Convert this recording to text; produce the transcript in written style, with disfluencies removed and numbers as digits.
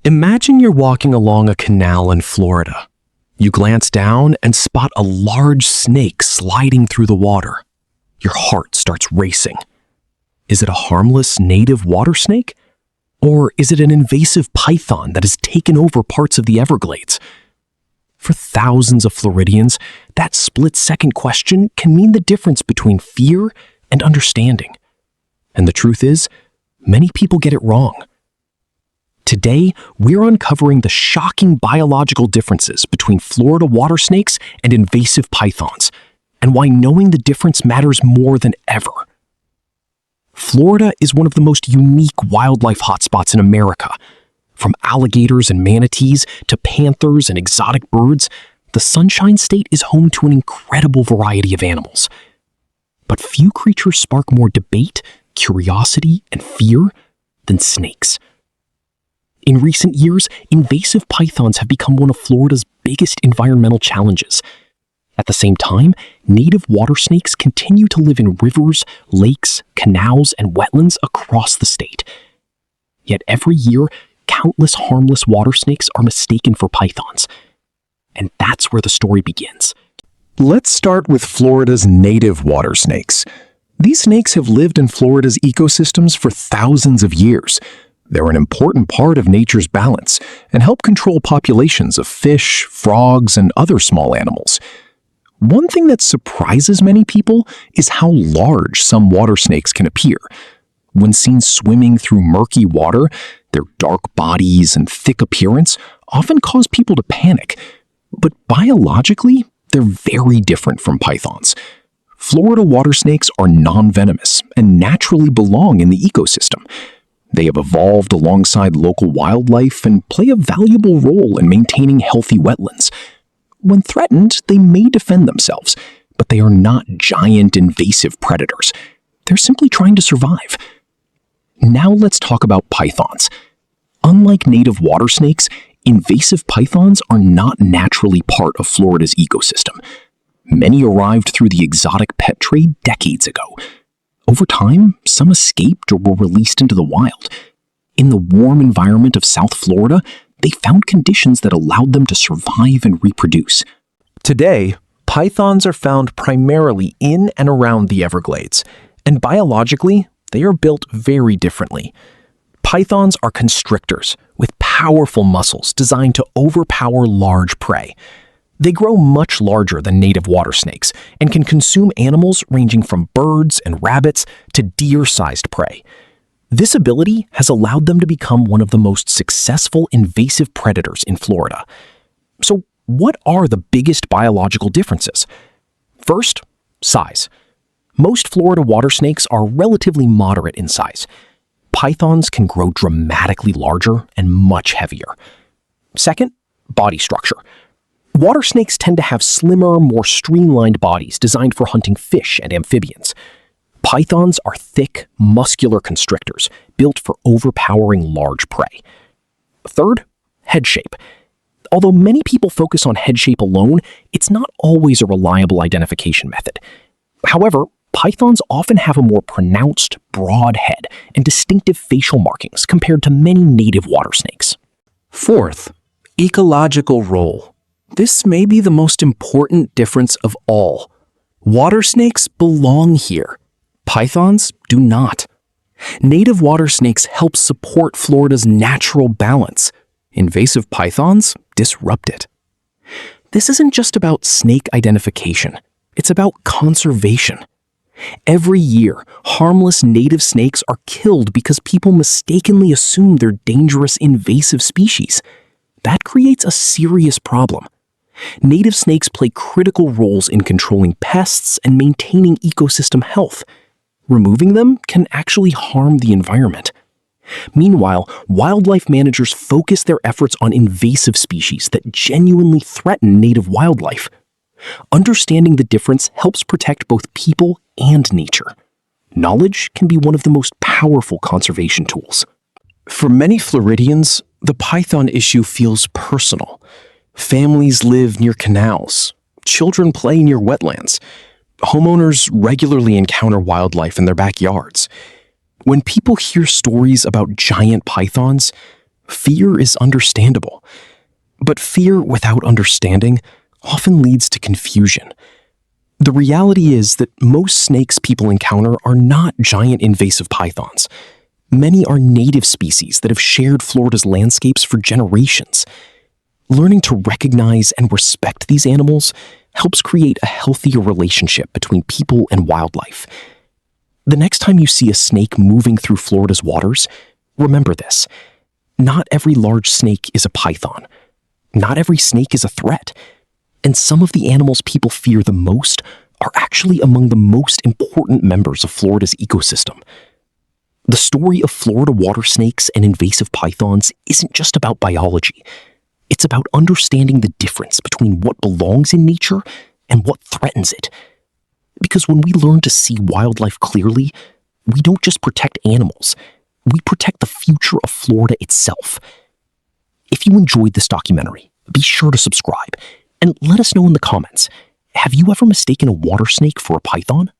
Imagine you're walking along a canal in Florida. You glance down and spot a large snake sliding through the water. Your heart starts racing. Is it a harmless native water snake? Or is it an invasive python that has taken over parts of the Everglades? For thousands of Floridians, that split-second question can mean the difference between fear and understanding. And the truth is, many people get it wrong. Today, we're uncovering the shocking biological differences between Florida water snakes and invasive pythons, and why knowing the difference matters more than ever. Florida is one of the most unique wildlife hotspots in America. From alligators and manatees to panthers and exotic birds, the Sunshine State is home to an incredible variety of animals. But few creatures spark more debate, curiosity, and fear than snakes. In recent years, invasive pythons have become one of Florida's biggest environmental challenges. At the same time, native water snakes continue to live in rivers, lakes, canals, and wetlands across the state. Yet every year, countless harmless water snakes are mistaken for pythons. And that's where the story begins. Let's start with Florida's native water snakes. These snakes have lived in Florida's ecosystems for thousands of years. They're an important part of nature's balance and help control populations of fish, frogs, and other small animals. One thing that surprises many people is how large some water snakes can appear. When seen swimming through murky water, their dark bodies and thick appearance often cause people to panic. But biologically, they're very different from pythons. Florida water snakes are non-venomous and naturally belong in the ecosystem. They have evolved alongside local wildlife and play a valuable role in maintaining healthy wetlands. When threatened, they may defend themselves, but they are not giant invasive predators. They're simply trying to survive. Now let's talk about pythons. Unlike native water snakes, invasive pythons are not naturally part of Florida's ecosystem. Many arrived through the exotic pet trade decades ago. Over time, some escaped or were released into the wild. In the warm environment of South Florida, they found conditions that allowed them to survive and reproduce. Today, pythons are found primarily in and around the Everglades, and biologically, they are built very differently. Pythons are constrictors with powerful muscles designed to overpower large prey. They grow much larger than native water snakes and can consume animals ranging from birds and rabbits to deer-sized prey. This ability has allowed them to become one of the most successful invasive predators in Florida. So, what are the biggest biological differences? First, size. Most Florida water snakes are relatively moderate in size. Pythons can grow dramatically larger and much heavier. Second, body structure. Water snakes tend to have slimmer, more streamlined bodies designed for hunting fish and amphibians. Pythons are thick, muscular constrictors built for overpowering large prey. Third, head shape. Although many people focus on head shape alone, it's not always a reliable identification method. However, pythons often have a more pronounced, broad head and distinctive facial markings compared to many native water snakes. Fourth, ecological role. This may be the most important difference of all. Water snakes belong here. Pythons do not. Native water snakes help support Florida's natural balance. Invasive pythons disrupt it. This isn't just about snake identification. It's about conservation. Every year, harmless native snakes are killed because people mistakenly assume they're dangerous invasive species. That creates a serious problem. Native snakes play critical roles in controlling pests and maintaining ecosystem health. Removing them can actually harm the environment. Meanwhile, wildlife managers focus their efforts on invasive species that genuinely threaten native wildlife. Understanding the difference helps protect both people and nature. Knowledge can be one of the most powerful conservation tools. For many Floridians, the python issue feels personal. Families live near canals. Children play near wetlands. Homeowners regularly encounter wildlife in their backyards. When people hear stories about giant pythons, Fear is understandable, but fear without understanding often leads to confusion. The reality is that most snakes people encounter are not giant invasive pythons. Many are native species that have shared Florida's landscapes for generations. Learning to recognize and respect these animals helps create a healthier relationship between people and wildlife. The next time you see a snake moving through Florida's waters, remember this. Not every large snake is a python. Not every snake is a threat. And some of the animals people fear the most are actually among the most important members of Florida's ecosystem. The story of Florida water snakes and invasive pythons isn't just about biology. It's about understanding the difference between what belongs in nature and what threatens it. Because when we learn to see wildlife clearly, we don't just protect animals, we protect the future of Florida itself. If you enjoyed this documentary, be sure to subscribe and let us know in the comments, have you ever mistaken a water snake for a python?